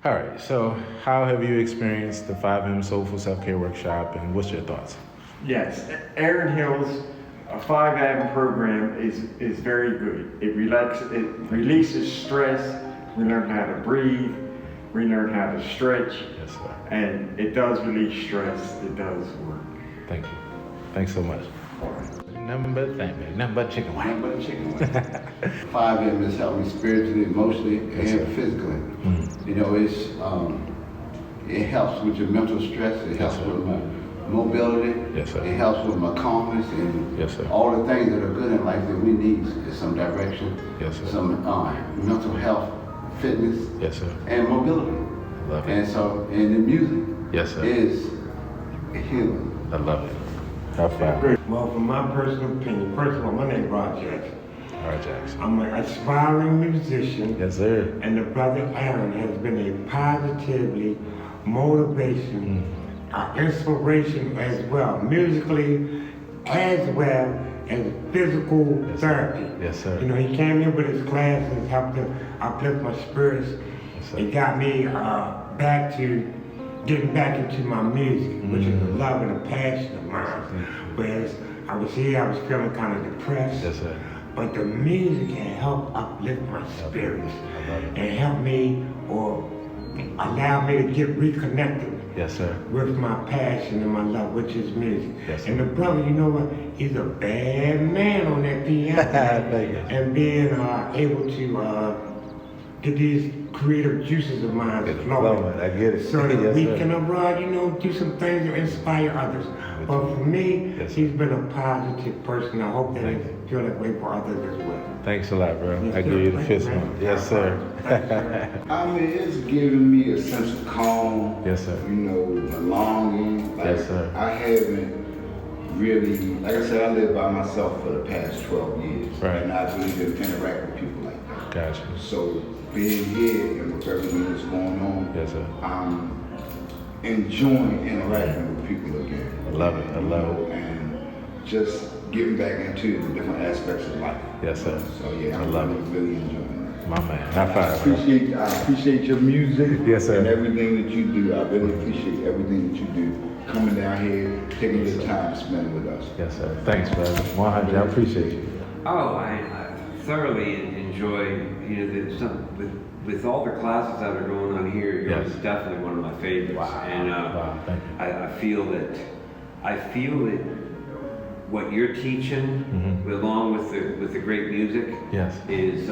All right, so how have you experienced the 5M Soulful Self Care Workshop, and what's your thoughts? Yes, Aaron Hill's 5M program is very good. It releases stress. We learn how to breathe. We learn how to stretch. Yes, sir. And it does release stress. It does work. Thank you. Thanks so much. Nothing but thank me. Nothing but chicken wing. Nothing but chicken wing. 5M has helped me spiritually, emotionally, Yes, and sir. physically. Mm. You know, it helps with your mental stress. It helps sir. with my mobility. Yes, sir. It helps with my calmness and Yes, sir. all the things that are good in life that we need is some direction, Yes, sir. some mental health, fitness, Yes, sir. and mobility. Love it. And the music Yes, sir. is healing. I love it. High five. Well, from my personal opinion, first of all, my name is Rod Jackson. All right, Jackson. I'm an aspiring musician, Yes, sir. and the brother Aaron has been a positively motivation, inspiration as well, musically as well as physical Yes, sir. therapy. Yes, sir. You know, he came in with his classes, helped to uplift my spirits. Yes, sir. It got me getting back into my music, which is a love and a passion of mine. Whereas I was feeling kind of depressed. Yes, sir. But the music can help uplift my spirits I love it. and help me or allow me to get reconnected Yes, sir. with my passion and my love, which is music. Yes, sir. And the brother, you know what? He's a bad man on that piano. Thank you. And being able to get these creative juices of mine Get it flowing. flowing. I get it. So that Yes, we sir. can, do some things to inspire others. But for me, Yes, sir. he's been a positive person. I hope that Thank he feel that way for others as well. Thanks a lot, bro. Yes, I sir. give you the Thank fist man. bump. Yes, sir. Thanks, sir. I mean, it's giving me a sense of calm. Yes, sir. You know, belonging. Like, Yes, sir. I haven't really, like I said, I lived by myself for the past 12 years. Right. And I really didn't interact with people like that. Gotcha. So being here and with everything that's going on, Yes, sir. I'm enjoying interacting with people again. I love it. I You love know, and just getting back into the different aspects of life. Yes, sir. So yeah, I I'm love really enjoying it. My man. High I five, bro. appreciate your music. Yes, sir. And everything that you do. I really appreciate everything that you do. Coming down here, taking your time to spend with us. Yes, sir. Thanks, brother. 100. I appreciate you. Oh, I thoroughly enjoy, with all the classes that are going on here, yours Yes. is definitely one of my favorites. Wow. And Wow, thank you. I feel that what you're teaching, along with the great music, Yes. is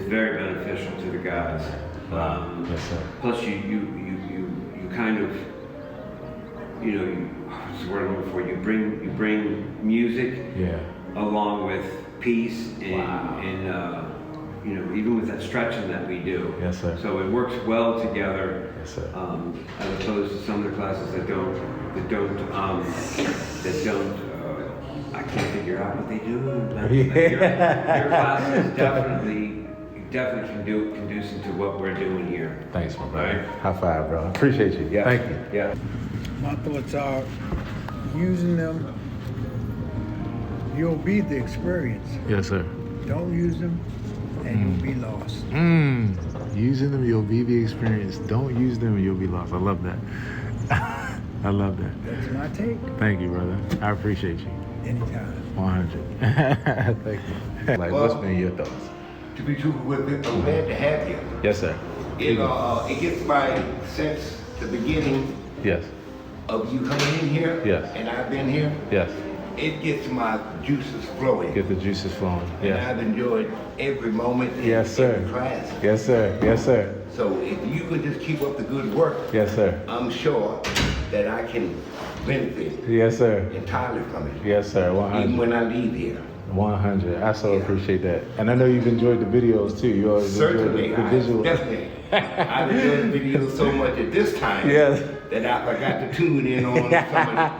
very beneficial to the guys. Yes, sir. Plus, you kind of, what's the word I'm looking for? You bring music Yeah. along with peace and, Wow. even with that stretching that we do. Yes, sir. So it works well together, Yes, sir. as opposed to some of the classes that don't, I can't figure out what they do. But your class is definitely conducive to what we're doing here. Thanks, my brother. Right. High five, bro. Appreciate you. Yeah. Thank you. Yeah. My thoughts are using them, you'll be the experience. Yes, sir. Don't use them and you'll be lost. Using them, you'll be the experience. Don't use them, you'll be lost. I love that. I love that. That's my take. Thank you, brother. I appreciate you. Anytime. 100. Thank you. Like, what's been your thoughts? To be truthful with it, I'm glad to have you. Yes, sir. It gets my sense, the beginning Yes. of you coming in here. Yes. And I've been here. Yes. It gets my juices flowing. Get the juices flowing. And Yes. I've enjoyed every moment in Yes, sir. every class. Yes, sir. Yes, sir. So if you could just keep up the good work, Yes, sir. I'm sure that I can benefit Yes, sir. entirely from it. Yes, sir. Even 100. when I leave here. 100. I so appreciate that. And I know you've enjoyed the videos too. You always Certainly, enjoyed the visual. definitely. I've enjoyed the videos so much at this time Yes. that I forgot to tune in on some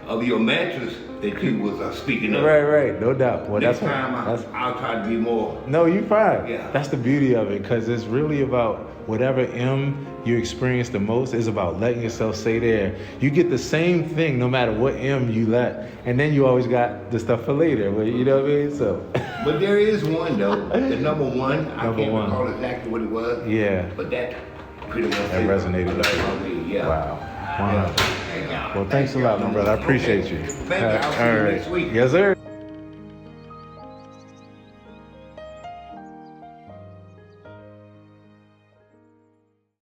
of your mantras that you was speaking of. Right. No doubt. Well, Next that's time that's, I'll try to be more. No, you're fine. Yeah. That's the beauty of it, because it's really about whatever M you experience the most is about letting yourself stay there. You get the same thing no matter what M you let, and then you always got the stuff for later. But you know what I mean? So. But there is one though, the number one. I Number can't one. recall exactly what it was. Yeah. But that pretty much That resonated with you. Yeah. Wow. Yeah. Well, thanks a lot, my brother. I appreciate you. Thank you. I'll see you All right. next week. Yes, sir.